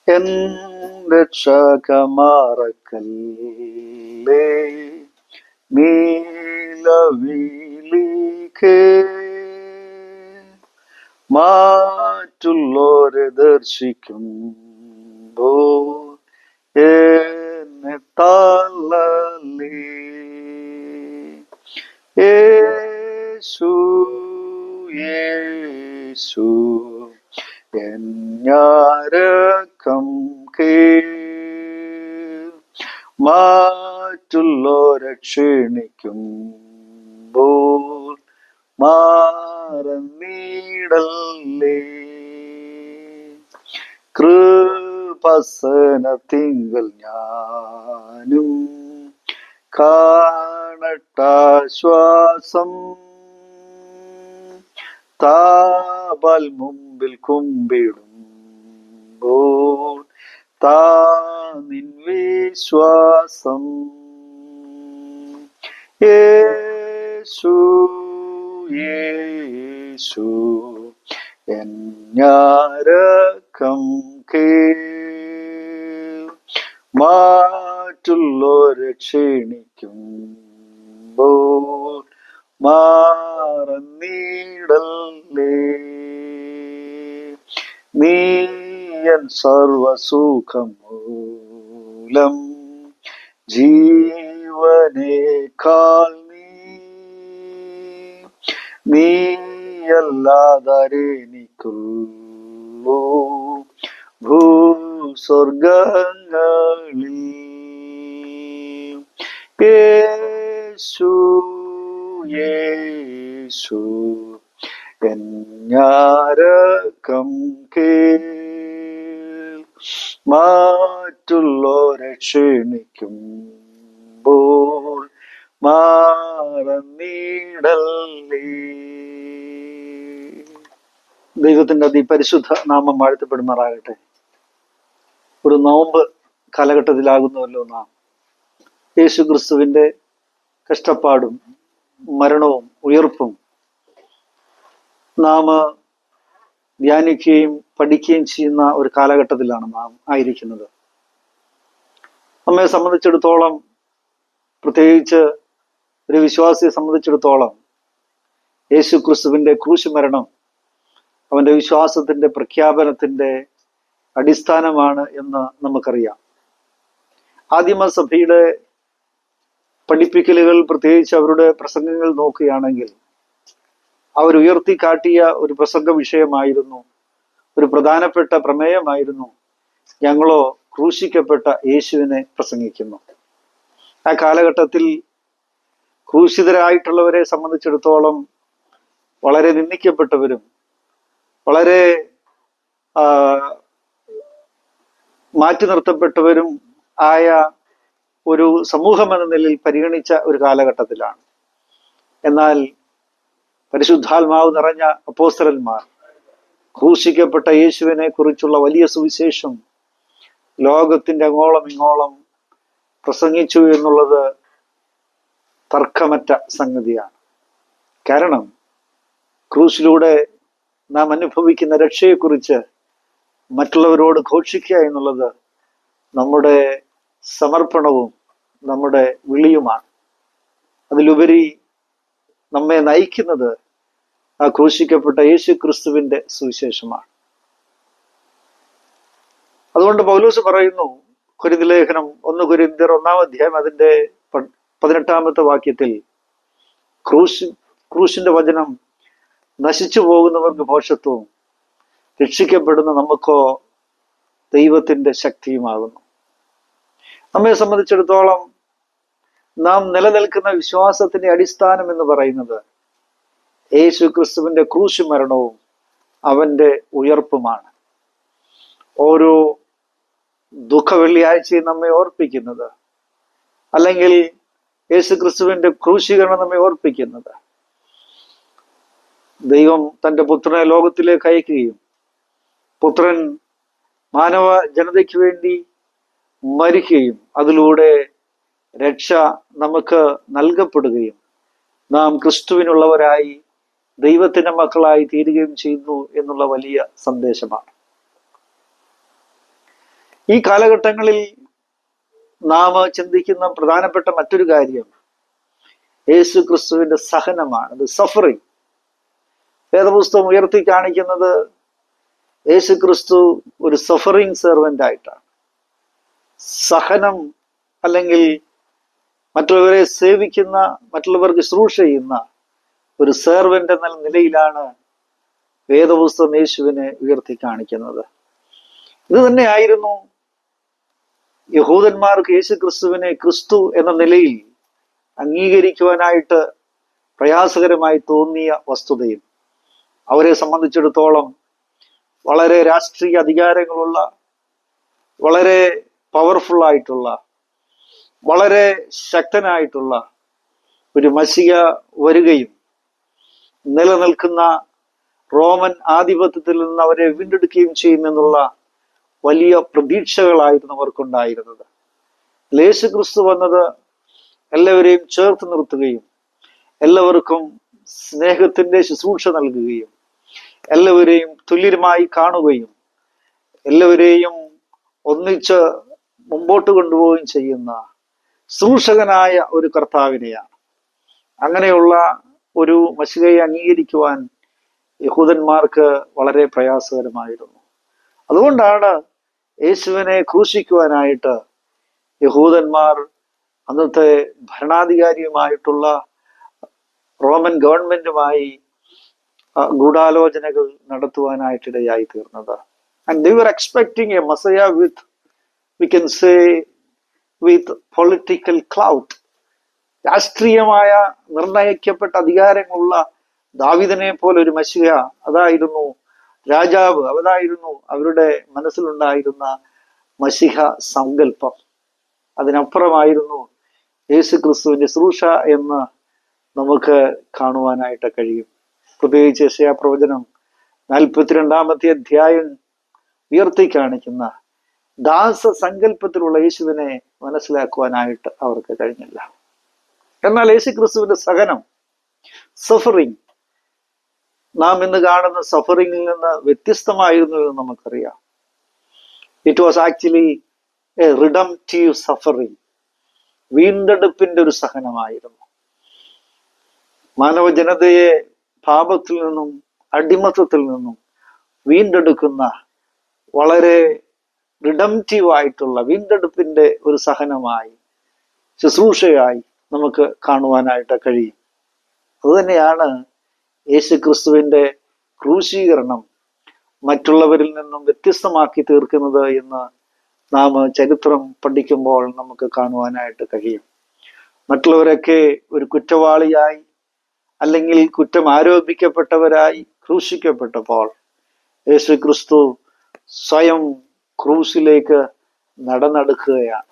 N രക്ഷകമറക്കല്ലേ, നീലവിളിക്കേ മാറ്റുള്ളോരെ ദർശിക്കുമ്പോ എന്നെ തള്ളല്ലേ. യേശു യേശു N ഞരക്കം കേൾ, മാറ്റുള്ളോരെ ക്ഷീണിക്കുമ്പോൾ മാറന്നീടല്ലേ. കൃപസനത്തിങ്കൽ ഞാനും കാണട്ടാശ്വാസം, താപാൽ മുമ്പിൽ കുമ്പിടുമ്പോൾ താനിൻ വിശ്വാസം. യേശു യേശു എൻ ഞരക്കം കേൾ, മാറ്റുള്ളോരെ ക്ഷീണിക്കുമ്പോൾ മാറന്നീടല്ലേ. നീയൻ സർവസുഖം മൂലം ജീവനേക്കാൾ നീയല്ലാതരെനിക്കുള്ളൂ ഭൂസ്വർഗങ്ങളിൽ. യേശു യേശു എൻ ഞരക്കം കേൾ, മാറ്റുള്ളോരെ ക്ഷീണിക്കുമ്പോൾ മാറന്നീടല്ലേ. ദൈവത്തിന്റെ അതിപരിശുദ്ധ നാമം വാഴ്ത്തപ്പെടുമാറാകട്ടെ. ഒരു നോമ്പ് കാലഘട്ടത്തിലാകുന്നുവല്ലോ നാം. യേശു ക്രിസ്തുവിന്റെ കഷ്ടപ്പാടും മരണവും ഉയർപ്പും നാം ധ്യാനിക്കുകയും പഠിക്കുകയും ചെയ്യുന്ന ഒരു കാലഘട്ടത്തിലാണ് നാം ആയിരിക്കുന്നത്. നമ്മെ സംബന്ധിച്ചിടത്തോളം, പ്രത്യേകിച്ച് ഒരു വിശ്വാസിയെ സംബന്ധിച്ചിടത്തോളം, യേശു ക്രിസ്തുവിന്റെ ക്രൂശ് മരണം അവന്റെ വിശ്വാസത്തിന്റെ പ്രഖ്യാപനത്തിന്റെ അടിസ്ഥാനമാണ് എന്ന് നമുക്കറിയാം. ആദിമസഭയുടെ പഠിപ്പിക്കലുകൾ, പ്രത്യേകിച്ച് അവരുടെ പ്രസംഗങ്ങൾ നോക്കുകയാണെങ്കിൽ അവർ ഉയർത്തിക്കാട്ടിയ ഒരു പ്രസംഗ വിഷയമായിരുന്നു, ഒരു പ്രധാനപ്പെട്ട പ്രമേയമായിരുന്നു, ഞങ്ങളോ ക്രൂശിക്കപ്പെട്ട യേശുവിനെ പ്രസംഗിക്കുന്നു. ആ കാലഘട്ടത്തിൽ ക്രൂശിതരായിട്ടുള്ളവരെ സംബന്ധിച്ചിടത്തോളം വളരെ നിന്ദിക്കപ്പെട്ടവരും വളരെ മാറ്റി നിർത്തപ്പെട്ടവരും ആയ ഒരു സമൂഹം എന്ന നിലയിൽ പരിഗണിച്ച ഒരു കാലഘട്ടത്തിലാണ്. എന്നാൽ പരിശുദ്ധാത്മാവ് നിറഞ്ഞ അപ്പോസ്തലന്മാർ ക്രൂശിക്കപ്പെട്ട യേശുവിനെ കുറിച്ചുള്ള വലിയ സുവിശേഷം ലോകത്തിന്റെ അങ്ങോളം ഇങ്ങോളം പ്രസംഗിച്ചു എന്നുള്ളത് തർക്കമറ്റ സംഗതിയാണ്. കാരണം ക്രൂശിലൂടെ നാം അനുഭവിക്കുന്ന രക്ഷയെക്കുറിച്ച് മറ്റുള്ളവരോട് ഘോഷിക്കുക എന്നുള്ളത് നമ്മുടെ സമർപ്പണവും നമ്മുടെ വിളിയുമാണ്. അതിലുപരി നമ്മെ നയിക്കുന്നത് ആ ക്രൂശിക്കപ്പെട്ട യേശു ക്രിസ്തുവിന്റെ സുവിശേഷമാണ്. അതുകൊണ്ട് പൗലോസ് പറയുന്നു, കൊരിന്ത്യർ ലേഖനം 1 കൊരിന്ത്യർ 1-ാം അധ്യായം അതിന്റെ 18-ാമത്തെ വാക്യത്തിൽ, ക്രൂശിന്റെ വചനം നശിച്ചു പോകുന്നവർക്ക് ഭോഷത്വവും രക്ഷിക്കപ്പെടുന്ന നമുക്കോ ദൈവത്തിന്റെ ശക്തിയുമാകുന്നു. നമ്മെ സംബന്ധിച്ചിടത്തോളം നാം നിലനിൽക്കുന്ന വിശ്വാസത്തിന്റെ അടിസ്ഥാനം എന്ന് പറയുന്നത് യേശു ക്രിസ്തുവിന്റെ ക്രൂശ് മരണവും അവന്റെ ഉയർപ്പുമാണ്. ഓരോ ദുഃഖ വെള്ളിയാഴ്ചയും നമ്മെ ഓർപ്പിക്കുന്നത്, അല്ലെങ്കിൽ യേശു ക്രിസ്തുവിന്റെ ക്രൂശീകരണം നമ്മെ ഓർപ്പിക്കുന്നത്, ദൈവം തന്റെ പുത്രനെ ലോകത്തിലേക്ക് അയക്കുകയും പുത്രൻ മാനവ ജനതയ്ക്ക് വേണ്ടി മരിക്കുകയും അതിലൂടെ രക്ഷ നമുക്ക് നൽകപ്പെടുകയും നാം ക്രിസ്തുവിനുള്ളവരായി ദൈവത്തിന്റെ മക്കളായി തീരുകയും ചെയ്യുന്നു എന്നുള്ള വലിയ സന്ദേശമാണ്. ഈ കാലഘട്ടങ്ങളിൽ നാം ചിന്തിക്കുന്ന പ്രധാനപ്പെട്ട മറ്റൊരു കാര്യം യേശു ക്രിസ്തുവിന്റെ സഹനമാണ്, അത് സഫറിങ്. വേദപുസ്തകം ഉയർത്തി കാണിക്കുന്നത് യേശു ക്രിസ്തു ഒരു സഫറിങ് സെർവൻ്റ് ആയിട്ടാണ്. സഹനം അല്ലെങ്കിൽ മറ്റുള്ളവരെ സേവിക്കുന്ന, മറ്റുള്ളവർക്ക് ശുശ്രൂഷ ചെയ്യുന്ന ഒരു സെർവൻ്റ് എന്ന നിലയിലാണ് വേദപുസ്തകം യേശുവിനെ ഉയർത്തി കാണിക്കുന്നത്. ഇത് തന്നെയായിരുന്നു യഹൂദന്മാർക്ക് യേശു ക്രിസ്തുവിനെ ക്രിസ്തു എന്ന നിലയിൽ അംഗീകരിക്കുവാനായിട്ട് പ്രയാസകരമായി തോന്നിയ വസ്തുതയും. അവരെ സംബന്ധിച്ചിടത്തോളം വളരെ രാഷ്ട്രീയ അധികാരങ്ങളുള്ള, വളരെ പവർഫുൾ ആയിട്ടുള്ള, വളരെ ശക്തനായിട്ടുള്ള ഒരു മശിഹ വരികയും നിലനിൽക്കുന്ന റോമൻ ആധിപത്യത്തിൽ നിന്ന് അവരെ വീണ്ടെടുക്കുകയും ചെയ്യുമെന്നുള്ള വലിയ പ്രതീക്ഷകളായിരുന്നു അവർക്കുണ്ടായിരുന്നത്. യേശു ക്രിസ്തു വന്നത് എല്ലാവരെയും ചേർത്ത് നിർത്തുകയും എല്ലാവർക്കും സ്നേഹത്തിന്റെ ശുശ്രൂഷ നൽകുകയും എല്ലാവരെയും തുല്യമായി കാണുകയും എല്ലാവരെയും ഒന്നിച്ച് മുമ്പോട്ട് കൊണ്ടുപോവുകയും ചെയ്യുന്ന ശുശ്രൂഷകനായ ഒരു കർത്താവിനെയാണ്. അങ്ങനെയുള്ള ഒരു മശിഹയെ അംഗീകരിക്കുവാൻ യഹൂദന്മാർക്ക് വളരെ പ്രയാസകരമായിരുന്നു. അതുകൊണ്ടാണ് യേശുവിനെ ക്രൂശിക്കുവാനായിട്ട് യഹൂദന്മാർ അന്നത്തെ ഭരണാധികാരിയുമായിട്ടുള്ള റോമൻ ഗവൺമെന്റുമായി ഗൂഢാലോചനകൾ നടത്തുവാനായിട്ടിടയായി തീർന്നത്. And they were expecting a Messiah with, we can say, with political clout. രാഷ്ട്രീയമായ നിർണയിക്കപ്പെട്ട അധികാരങ്ങളുള്ള ദാവീദിനെ പോലെ ഒരു മശിഹ, അതായിരുന്നു രാജാവ്, അതായിരുന്നു അവരുടെ മനസ്സിലുണ്ടായിരുന്ന മശിഹ സങ്കല്പം. അതിനപ്പുറമായിരുന്നു യേശു ക്രിസ്തുവിന്റെ ശുശ്രൂഷ എന്ന് നമുക്ക് കാണുവാനായിട്ട് കഴിയും. പ്രത്യേകിച്ച് യെശയ്യാ പ്രവചനം 42-ാമത്തെ അധ്യായം ഉയർത്തി കാണിക്കുന്ന ദാസസങ്കല്പത്തിലുള്ള യേശുവിനെ മനസ്സിലാക്കുവാനായിട്ട് അവർക്ക് കഴിഞ്ഞില്ല. എന്നാൽ യേശു ക്രിസ്തുവിന്റെ സഹനം, സഫറിങ്, നാം ഇന്ന് കാണുന്ന സഫറിങ്ങിൽ നിന്ന് വ്യത്യസ്തമായിരുന്നു എന്ന് നമുക്കറിയാം. It was actually a redemptive suffering. വീണ്ടെടുപ്പിന്റെ ഒരു സഹനമായിരുന്നു. മാനവജനതയെ പാപത്തിൽ നിന്നും അടിമത്തത്തിൽ നിന്നും വീണ്ടെടുക്കുന്ന വളരെ റിഡംപ്റ്റീവ് ആയിട്ടുള്ള വീണ്ടെടുപ്പിന്റെ ഒരു സഹനമായി, ശുശ്രൂഷയായി നമുക്ക് കാണുവാനായിട്ട് കഴിയും. അതുതന്നെയാണ് യേശു ക്രിസ്തുവിന്റെ ക്രൂശീകരണം മറ്റുള്ളവരിൽ നിന്നും വ്യത്യസ്തമാക്കി തീർക്കുന്നത് എന്ന് നാം ചരിത്രം പഠിക്കുമ്പോൾ നമുക്ക് കാണുവാനായിട്ട് കഴിയും. മറ്റുള്ളവരൊക്കെ ഒരു കുറ്റവാളിയായി അല്ലെങ്കിൽ കുറ്റം ആരോപിക്കപ്പെട്ടവരായി ക്രൂശിക്കപ്പെട്ടപ്പോൾ യേശു ക്രിസ്തു സ്വയം ക്രൂശിലേക്ക് നടന്നെടുക്കുകയാണ്.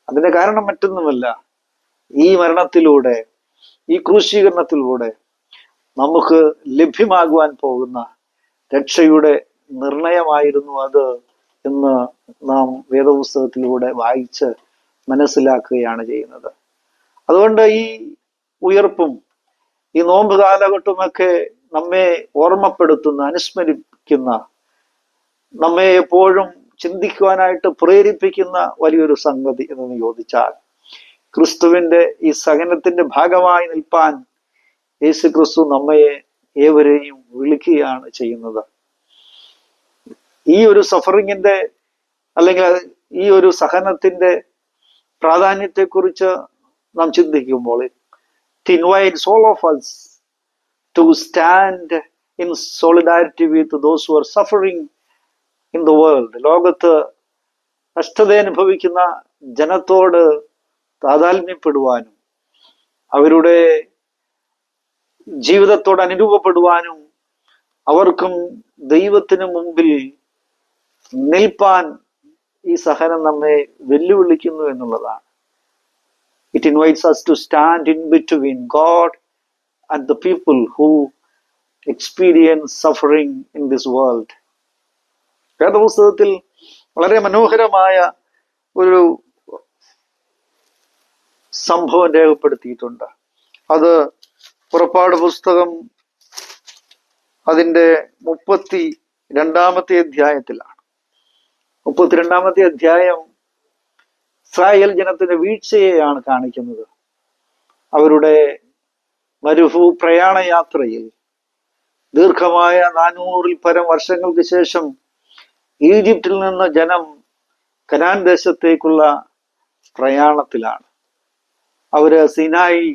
അതിന്റെ കാരണം മറ്റൊന്നുമല്ല, ഈ മരണത്തിലൂടെ, ഈ ക്രൂശീകരണത്തിലൂടെ നമുക്ക് ലഭ്യമാകുവാൻ പോകുന്ന രക്ഷയുടെ നിർണയമായിരുന്നു അത് എന്ന് നാം വേദപുസ്തകത്തിലൂടെ വായിച്ച് മനസ്സിലാക്കുകയാണ് ചെയ്യുന്നത്. അതുകൊണ്ട് ഈ ഉയർപ്പും ഈ നോമ്പ് കാലഘട്ടമൊക്കെ നമ്മെ ഓർമ്മപ്പെടുത്തുന്ന, അനുസ്മരിക്കുന്ന, നമ്മെ എപ്പോഴും ചിന്തിക്കുവാനായിട്ട് പ്രേരിപ്പിക്കുന്ന വലിയൊരു സംഗതി എന്ന് ചോദിച്ചാൽ, ക്രിസ്തുവിന്റെ ഈ സഹനത്തിന്റെ ഭാഗമായി നിൽപ്പാൻ യേശു ക്രിസ്തു നമ്മയെ ഏവരെയും വിളിക്കുകയാണ് ചെയ്യുന്നത്. ഈ ഒരു സഫറിങ്ങിന്റെ അല്ലെങ്കിൽ ഈ ഒരു സഹനത്തിന്റെ പ്രാധാന്യത്തെക്കുറിച്ച് നാം ചിന്തിക്കുമ്പോൾ, it invites all of us to stand in solidarity with those who are suffering in the world. ലോകത്ത് കഷ്ടത അനുഭവിക്കുന്ന ജനത്തോട് താതാത്മ്യപ്പെടുവാനും അവരുടെ ജീവിതത്തോട് അനുരൂപപ്പെടുവാനും അവർക്കും ദൈവത്തിന് മുമ്പിൽ നിൽപ്പാൻ ഈ സഹനം നമ്മെ വെല്ലുവിളിക്കുന്നു എന്നുള്ളതാണ്. It invites us to stand in between God and the people who experience suffering in this world. വേദപുസ്തകത്തിൽ വളരെ മനോഹരമായ ഒരു സംഭവം രേഖപ്പെടുത്തിയിട്ടുണ്ട്. അത് പുറപ്പാട് പുസ്തകം അതിൻ്റെ 32-ാമത്തെ അധ്യായത്തിലാണ്. 32-ാമത്തെ അധ്യായം ഇസ്രായേൽ ജനത്തിന്റെ വീഴ്ചയെയാണ് കാണിക്കുന്നത്. അവരുടെ പ്രയാണ യാത്രയിൽ ദീർഘമായ 400-ൽ പരം വർഷങ്ങൾക്ക് ശേഷം ഈജിപ്തിൽ നിന്ന് ജനം കനാൻ ദേശത്തേക്കുള്ള പ്രയാണത്തിലാണ്. അവര് സിനായി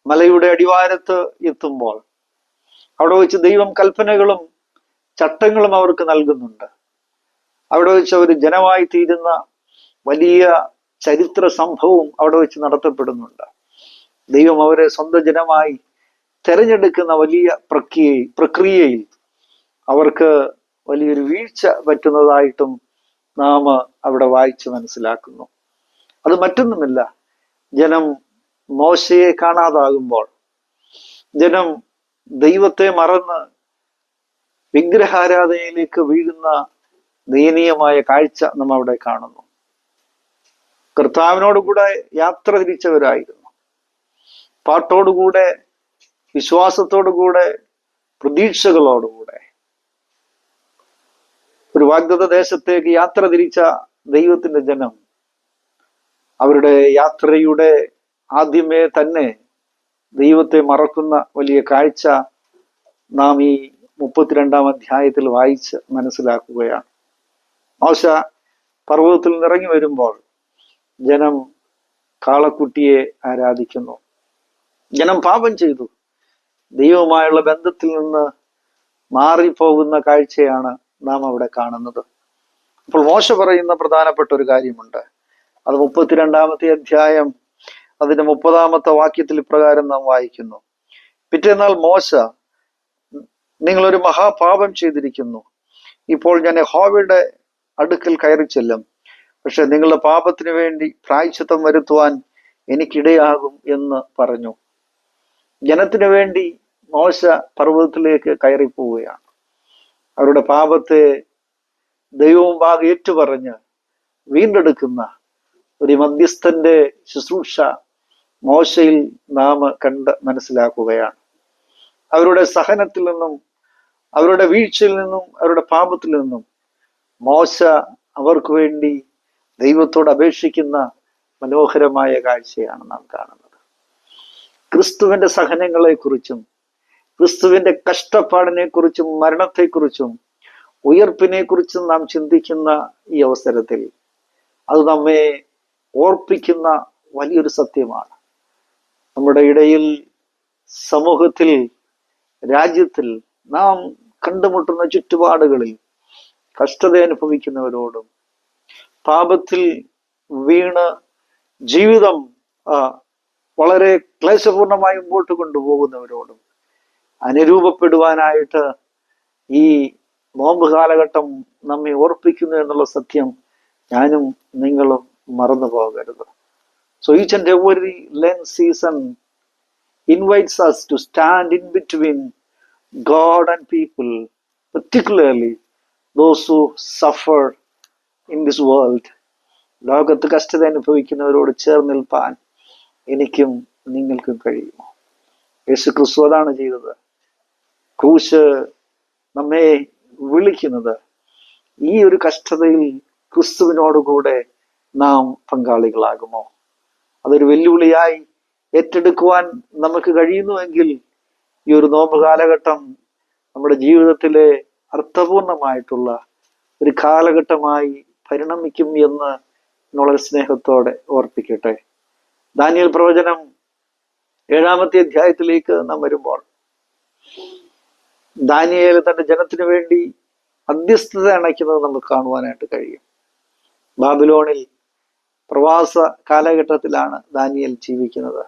മലയുടെ അടിവാരത്ത് എത്തുമ്പോൾ അവിടെ വെച്ച് ദൈവം കൽപ്പനകളും ചട്ടങ്ങളും അവർക്ക് നൽകുന്നുണ്ട്. അവിടെ വെച്ച് അവർ ജനമായി തീരുന്ന വലിയ ചരിത്ര സംഭവം അവിടെ വെച്ച് നടത്തപ്പെടുന്നുണ്ട്. ദൈവം അവരെ സ്വന്തം ജനമായി തെരഞ്ഞെടുക്കുന്ന വലിയ പ്രക്രിയയിൽ അവർക്ക് വലിയൊരു വീഴ്ച പറ്റുന്നതായിട്ടും നാം അവിടെ വായിച്ച് മനസ്സിലാക്കുന്നു. അത് മറ്റൊന്നുമില്ല, ജനം മോശയെ കാണാതാകുമ്പോൾ, ജനം ദൈവത്തെ മറന്ന് വിഗ്രഹാരാധനയിലേക്ക് വീഴുന്ന ദയനീയമായ കാഴ്ച നാം അവിടെ കാണുന്നു. കർത്താവിനോടുകൂടെ യാത്ര തിരിച്ചവരായിരുന്നു, പാട്ടോടുകൂടെ, വിശ്വാസത്തോടുകൂടെ, പ്രതീക്ഷകളോടുകൂടെ ഒരു വാഗ്ദത്ത ദേശത്തേക്ക് യാത്ര തിരിച്ച ദൈവത്തിന്റെ ജനം അവരുടെ യാത്രയുടെ ആദ്യമേ തന്നെ ദൈവത്തെ മറക്കുന്ന വലിയ കാഴ്ച നാം ഈ 32-ാം അധ്യായത്തിൽ വായിച്ച് മനസ്സിലാക്കുകയാണ്. മോശ പർവ്വതത്തിൽ നിന്നിറങ്ങി വരുമ്പോൾ ജനം കാളക്കുട്ടിയെ ആരാധിക്കുന്നു. ജനം പാപം ചെയ്തു, ദൈവവുമായുള്ള ബന്ധത്തിൽ നിന്ന് മാറിപ്പോകുന്ന കാഴ്ചയാണ് നാം അവിടെ കാണുന്നത്. അപ്പോൾ മോശ പറയുന്ന പ്രധാനപ്പെട്ട ഒരു കാര്യമുണ്ട്. അത് 32-ാമത്തെ അധ്യായം അതിന്റെ 30-ാമത്തെ വാക്യത്തിൽ ഇപ്രകാരം നാം വായിക്കുന്നു: പിറ്റേന്നാൾ മോശ, നിങ്ങളൊരു മഹാപാപം ചെയ്തിരിക്കുന്നു. ഇപ്പോൾ ഞാൻ യഹോവയുടെ അടുക്കൽ കയറി ചെല്ലും. പക്ഷെ നിങ്ങളുടെ പാപത്തിന് വേണ്ടി പ്രായശ്ചിത്തം വരുത്തുവാൻ എനിക്കിടയാകും എന്ന് പറഞ്ഞു. ജനത്തിനു വേണ്ടി മോശ പർവ്വതത്തിലേക്ക് കയറിപ്പോവുകയാണ്. അവരുടെ പാപത്തെ ദൈവമുമ്പാകെ ഏറ്റുപറഞ്ഞ് വീണ്ടെടുക്കുന്ന ഒരു മധ്യസ്ഥന്റെ ശുശ്രൂഷ മോശയിൽ നാം കണ്ട് മനസ്സിലാക്കുകയാണ്. അവരുടെ സഹനത്തിൽ നിന്നും, അവരുടെ വീഴ്ചയിൽ നിന്നും, അവരുടെ പാപത്തിൽ നിന്നും മോശ അവർക്ക് വേണ്ടി ദൈവത്തോട് അപേക്ഷിക്കുന്ന മനോഹരമായ കാഴ്ചയാണ് നാം കാണുന്നത്. ക്രിസ്തുവിന്റെ സഹനങ്ങളെക്കുറിച്ചും ക്രിസ്തുവിന്റെ കഷ്ടപ്പാടിനെ കുറിച്ചും മരണത്തെക്കുറിച്ചും ഉയർപ്പിനെ കുറിച്ചും നാം ചിന്തിക്കുന്ന ഈ അവസരത്തിൽ അത് നമ്മെ ഓർപ്പിക്കുന്ന വലിയൊരു സത്യമാണ്. നമ്മുടെ ഇടയിൽ, സമൂഹത്തിൽ, രാജ്യത്തിൽ നാം കണ്ടുമുട്ടുന്ന ചുറ്റുപാടുകളിൽ കഷ്ടത അനുഭവിക്കുന്നവരോടും, പാപത്തിൽ വീണ് ജീവിതം വളരെ ക്ലേശപൂർണമായി മുമ്പോട്ട് കൊണ്ടുപോകുന്നവരോടും അനുരൂപപ്പെടുവാനായിട്ട് ഈ നോമ്പ് കാലഘട്ടം നമ്മെ ഓർപ്പിക്കുന്നു എന്നുള്ള സത്യം ഞാനും നിങ്ങളും മറന്നു പോകരുത്. So each and every Lent season invites us to stand in between God and people, particularly those who suffer in this world. ലോകത്ത് കഷ്ടത അനുഭവിക്കുന്നവരോട് ചേർന്ന് നിൽപ്പാൻ എനിക്കും നിങ്ങൾക്കും കഴിയുമോ? യേശു ക്രിസ്തു അതാണ് ചെയ്തത്. ക്രൂശ് നമ്മെ വിളിക്കുന്നത് ഈ ഒരു കഷ്ടതയിൽ ക്രിസ്തുവിനോടുകൂടെ നാം പങ്കാളികളാകുമോ? അതൊരു വെല്ലുവിളിയായി ഏറ്റെടുക്കുവാൻ നമുക്ക് കഴിയുന്നുവെങ്കിൽ ഈ ഒരു നോമ്പ് കാലഘട്ടം നമ്മുടെ ജീവിതത്തിലെ അർത്ഥപൂർണമായിട്ടുള്ള ഒരു കാലഘട്ടമായി പരിണമിക്കും എന്ന് വളരെ സ്നേഹത്തോടെ ഓർപ്പിക്കട്ടെ. ദാനിയേൽ പ്രവചനം 7-ാമത്തെ അധ്യായത്തിലേക്ക് നാം വരുമ്പോൾ ദാനിയേൽ തന്റെ ജനത്തിനു വേണ്ടി മധ്യസ്ഥത അണയ്ക്കുന്നത് നമുക്ക് കാണുവാനായിട്ട് കഴിയും. ബാബിലോണിൽ പ്രവാസ കാലഘട്ടത്തിലാണ് ദാനിയേൽ ജീവിക്കുന്നത്.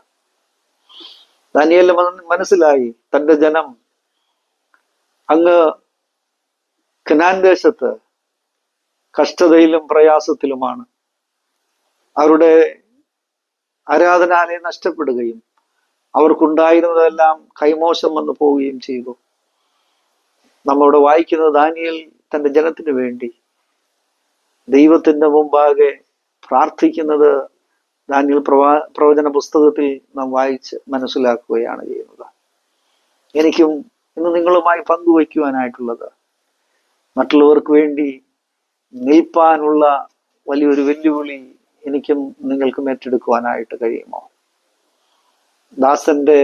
ദാനിയേലിന് മനസ്സിലായി തന്റെ ജനം അങ്ങ് കനാൻ ദേശത്ത് കഷ്ടതയിലും പ്രയാസത്തിലുമാണ്. അവരുടെ ആരാധനാലയം നഷ്ടപ്പെടുകയും അവർക്കുണ്ടായിരുന്നതെല്ലാം കൈമോശം വന്നു പോവുകയും ചെയ്തു. നമ്മളിവിടെ വായിക്കുന്നത് ദാനിയേൽ തന്റെ ജനത്തിനു വേണ്ടി ദൈവത്തിന്റെ മുമ്പാകെ പ്രാർത്ഥിക്കുന്നത് ദാനിയേൽ പ്രവചന പുസ്തകത്തിൽ നാം വായിച്ച് മനസ്സിലാക്കുകയാണ് ചെയ്യുന്നത്. എനിക്കും ഇന്ന് നിങ്ങളുമായി പങ്കുവയ്ക്കുവാനായിട്ടുള്ളത്, മറ്റുള്ളവർക്ക് വേണ്ടി നിൽപ്പാനുള്ള വലിയൊരു വെല്ലുവിളി എനിക്കും നിങ്ങൾക്കും ഏറ്റെടുക്കുവാനായിട്ട് കഴിയുമോ? ദാസന്റെ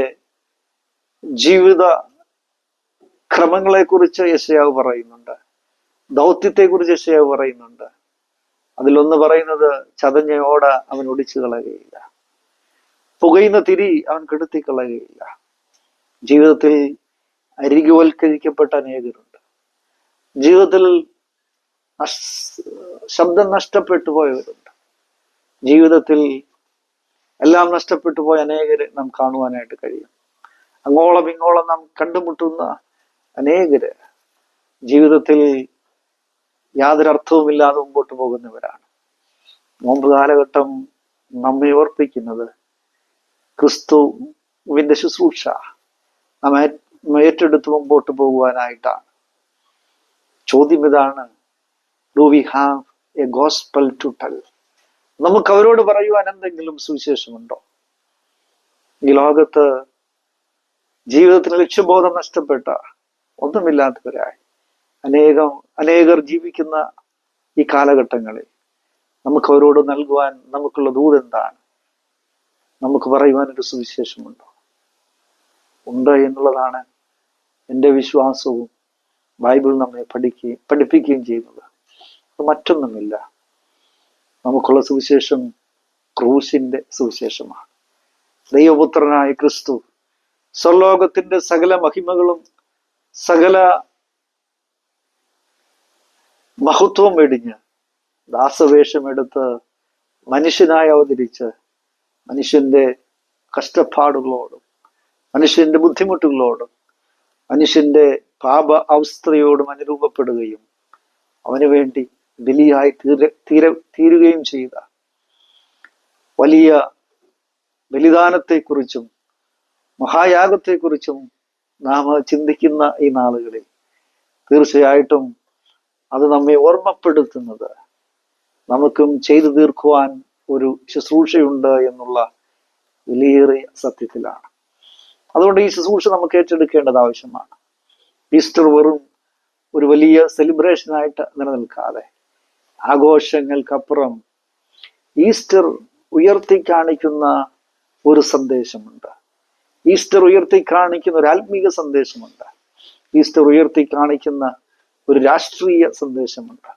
ജീവിത ക്രമങ്ങളെക്കുറിച്ച് യെശയ്യാവ് പറയുന്നുണ്ട്, ദൗത്യത്തെക്കുറിച്ച് യെശയ്യാവ് പറയുന്നുണ്ട്. അതിലൊന്ന് പറയുന്നത്, ചതഞ്ഞ ഓട അവൻ ഒടിച്ചു കളയുകയില്ല, പുകയുന്ന തിരി അവൻ കെടുത്തി കളയുകയില്ല. ജീവിതത്തിൽ അരികുവൽക്കരിക്കപ്പെട്ട അനേകരുണ്ട്. ജീവിതത്തിൽ ശബ്ദം നഷ്ടപ്പെട്ടു പോയവരുണ്ട്. ജീവിതത്തിൽ എല്ലാം നഷ്ടപ്പെട്ടു പോയ അനേകരെ നാം കാണുവാനായിട്ട് കഴിയും. അങ്ങോളം ഇങ്ങോളം നാം കണ്ടുമുട്ടുന്ന അനേകര് ജീവിതത്തിൽ യാതൊരു അർത്ഥവുമില്ലാതെ മുമ്പോട്ട് പോകുന്നവരാണ്. നോമ്പ് കാലഘട്ടം നമ്മെ ഓർപ്പിക്കുന്നത് ക്രിസ്തുവിന്റെ ശുശ്രൂഷ നാം ഏറ്റെടുത്ത് മുമ്പോട്ട് പോകുവാനായിട്ടാണ്. ചോദ്യം ഇതാണ്, do we have a gospel to tell? നമുക്ക് അവരോട് പറയുവാൻ എന്തെങ്കിലും സുവിശേഷമുണ്ടോ? ഈ ലോകത്ത് ജീവിതത്തിന് ലക്ഷ്യബോധം നഷ്ടപ്പെട്ട ഒന്നുമില്ലാത്തവരായി അനേകർ ജീവിക്കുന്ന ഈ കാലഘട്ടങ്ങളിൽ നമുക്ക് അവരോട് നൽകുവാൻ നമുക്കുള്ള ദൂത് എന്താണ്? നമുക്ക് പറയുവാനൊരു സുവിശേഷമുണ്ടോ? ഉണ്ട് എന്നുള്ളതാണ് എൻ്റെ വിശ്വാസവും ബൈബിൾ നമ്മെ പഠിപ്പിക്കുകയും ചെയ്യുന്നത്. മറ്റൊന്നുമില്ല. നമുക്കുള്ള സുവിശേഷം ക്രൂശിന്റെ സുവിശേഷമാണ്. ദൈവപുത്രനായ ക്രിസ്തു സ്വർലോകത്തിന്റെ സകല മഹിമകളും സകല മഹത്വം വെടിഞ്ഞ് ദാസവേഷമെടുത്ത് മനുഷ്യനായി അവതരിച്ച് മനുഷ്യന്റെ കഷ്ടപ്പാടുകളോടും മനുഷ്യന്റെ ബുദ്ധിമുട്ടുകളോടും മനുഷ്യന്റെ പാപ അവസ്ഥയോടും അനുരൂപപ്പെടുകയും അവന് വേണ്ടി ബലിയായി തീരുകയും ചെയ്ത വലിയ ബലിദാനത്തെക്കുറിച്ചും മഹായാഗത്തെക്കുറിച്ചും നാം ചിന്തിക്കുന്ന ഈ നാളുകളിൽ തീർച്ചയായിട്ടും അത് നമ്മെ ഓർമ്മപ്പെടുത്തുന്നത് നമുക്കും ചെയ്തു തീർക്കുവാൻ ഒരു ശുശ്രൂഷയുണ്ട് എന്നുള്ള വിലയേറിയ സത്യത്തിലാണ്. അതുകൊണ്ട് ഈ ശുശ്രൂഷ നമുക്ക് ഏറ്റെടുക്കേണ്ടത് ആവശ്യമാണ്. ഈസ്റ്റർ വെറും ഒരു വലിയ സെലിബ്രേഷനായിട്ട് നിലനിൽക്കാതെ ആഘോഷങ്ങൾക്കപ്പുറം ഈസ്റ്റർ ഉയർത്തി കാണിക്കുന്ന ഒരു സന്ദേശമുണ്ട്. ഈസ്റ്റർ ഉയർത്തി കാണിക്കുന്ന ഒരു ആത്മീക സന്ദേശമുണ്ട്. ഈസ്റ്റർ ഉയർത്തി കാണിക്കുന്ന ഒരു രാഷ്ട്രീയ സന്ദേശമുണ്ട്.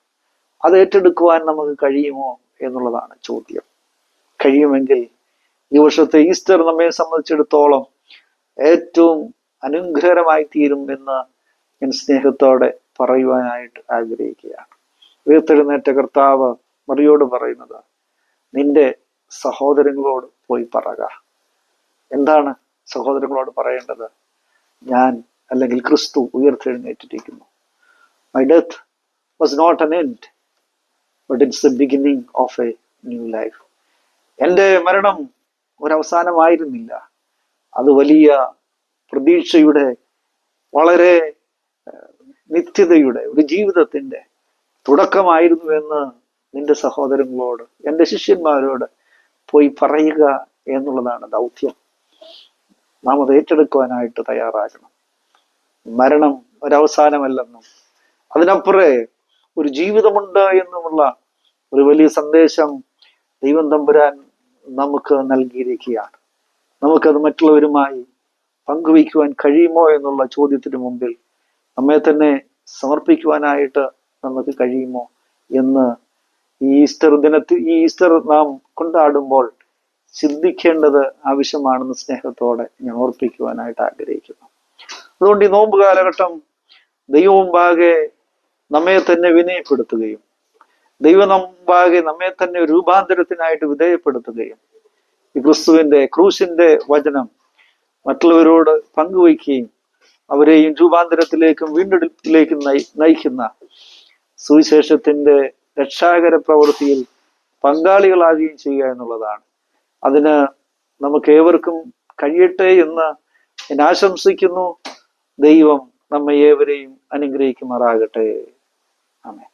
അത് ഏറ്റെടുക്കുവാൻ നമുക്ക് കഴിയുമോ എന്നുള്ളതാണ് ചോദ്യം. കഴിയുമെങ്കിൽ ഈ വർഷത്തെ ഈസ്റ്റർ നമ്മെ സംബന്ധിച്ചിടത്തോളം ഏറ്റവും അനുഗ്രഹമായി തീരും എന്ന് ഞാൻ സ്നേഹത്തോടെ പറയുവാനായിട്ട് ആഗ്രഹിക്കുകയാണ്. ഉയർത്തെഴുന്നേറ്റ കർത്താവ് മറിയോട് പറയുന്നത്, നിന്റെ സഹോദരങ്ങളോട് പോയി പറക. എന്താണ് സഹോദരങ്ങളോട് പറയേണ്ടത്? ഞാൻ അല്ലെങ്കിൽ ക്രിസ്തു ഉയർത്തെഴുന്നേറ്റിരിക്കുന്നു. My death was not an end, but it's the beginning of a new life. എൻ്റെ മരണം ഒരവസാനമായിരുന്നില്ല, അത് വലിയ പ്രതീക്ഷയുടെ, വളരെ നിത്യതയുടെ ഒരു ജീവിതത്തിൻ്റെ തുടക്കമായിരുന്നു എന്ന് നിന്റെ സഹോദരങ്ങളോട്, എൻ്റെ ശിഷ്യന്മാരോട് പോയി പറയുക എന്നുള്ളതാണ് ദൗത്യം. നാം അത് ഏറ്റെടുക്കുവാനായിട്ട് തയ്യാറാകണം. മരണം ഒരവസാനമല്ലെന്നും അതിനപ്പുറേ ഒരു ജീവിതമുണ്ട് എന്നുമുള്ള ഒരു വലിയ സന്ദേശം ദൈവം തമ്പുരാൻ നമുക്ക് നൽകിയിരിക്കുകയാണ്. നമുക്കത് മറ്റുള്ളവരുമായി പങ്കുവയ്ക്കുവാൻ കഴിയുമോ എന്നുള്ള ചോദ്യത്തിന് മുമ്പിൽ നമ്മെ തന്നെ സമർപ്പിക്കുവാനായിട്ട് നമുക്ക് കഴിയുമോ എന്ന് ഈ ഈസ്റ്റർ നാം കൊണ്ടാടുമ്പോൾ ചിന്തിക്കേണ്ടത് ആവശ്യമാണെന്ന് സ്നേഹത്തോടെ ഞാൻ ഓർപ്പിക്കുവാനായിട്ട് ആഗ്രഹിക്കുന്നു. അതുകൊണ്ട് ഈ നോമ്പ് കാലഘട്ടം ദൈവമുമ്പാകെ നമ്മെ തന്നെ വിനയപ്പെടുത്തുകയും ദൈവം മുമ്പാകെ നമ്മെ തന്നെ രൂപാന്തരത്തിനായിട്ട് വിധേയപ്പെടുത്തുകയും ഈ ക്രിസ്തുവിന്റെ ക്രൂശിന്റെ വചനം മറ്റുള്ളവരോട് പങ്കുവയ്ക്കുകയും അവരെയും രൂപാന്തരത്തിലേക്കും വീണ്ടെടുപ്പിലേക്കും നയിക്കുന്ന സുവിശേഷത്തിന്റെ രക്ഷാകര പ്രവൃത്തിയിൽ പങ്കാളികളാകുകയും ചെയ്യുക എന്നുള്ളതാണ്. അതിന് നമുക്ക് ഏവർക്കും കഴിയട്ടെ എന്ന് ഞാൻ ആശംസിക്കുന്നു. ദൈവം നമ്മെ ഏവരെയും അനുഗ്രഹിക്കുമാറാകട്ടെ. ആമേൻ.